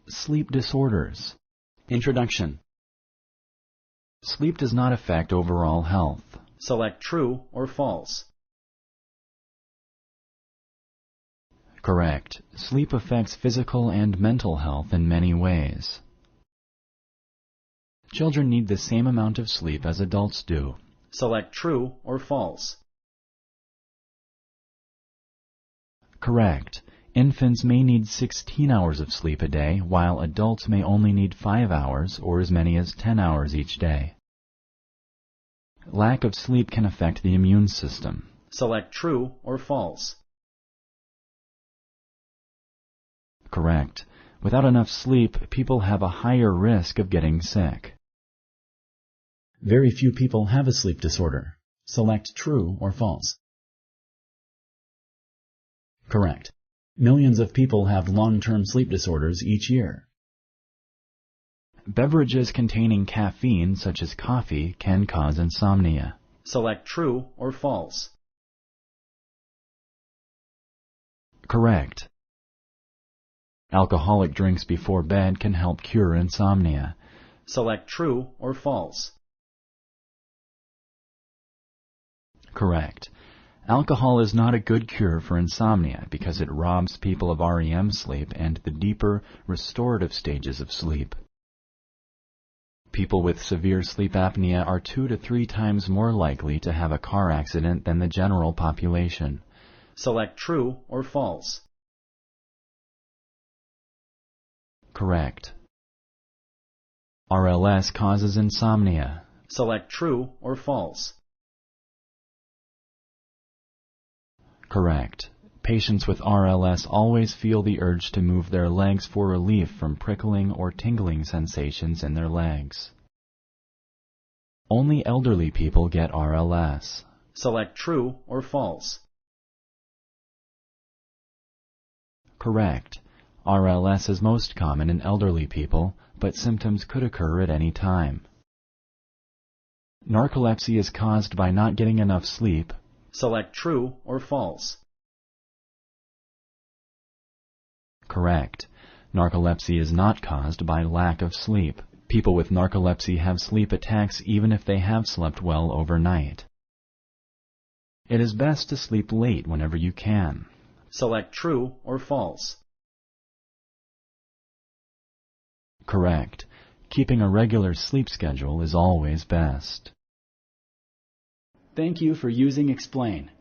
Sleep disorders. Introduction. Sleep does not affect overall health. Select true or false. Correct. Sleep affects physical and mental health in many ways. Children need the same amount of sleep as adults do. Select true or false. Correct. Infants may need 16 hours of sleep a day, while adults may only need 5 hours or as many as 10 hours each day. Lack of sleep can affect the immune system. Select true or false. Correct. Without enough sleep, people have a higher risk of getting sick. Very few people have a sleep disorder. Select true or false. Correct. Millions of people have long-term sleep disorders each year. Beverages containing caffeine, such as coffee, can cause insomnia. Select true or false. Correct. Alcoholic drinks before bed can help cure insomnia. Select true or false. Correct. Alcohol is not a good cure for insomnia because it robs people of REM sleep and the deeper, restorative stages of sleep. People with severe sleep apnea are 2 to 3 times more likely to have a car accident than the general population. Select true or false. Correct. RLS causes insomnia. Select true or false. Correct. Patients with RLS always feel the urge to move their legs for relief from prickling or tingling sensations in their legs. Only elderly people get RLS. Select true or false. Correct. RLS is most common in elderly people, but symptoms could occur at any time. Narcolepsy is caused by not getting enough sleep. Select true or false. Correct. Narcolepsy is not caused by lack of sleep. People with narcolepsy have sleep attacks even if they have slept well overnight. It is best to sleep late whenever you can. Select true or false. Correct. Keeping a regular sleep schedule is always best. Thank you for using Explain.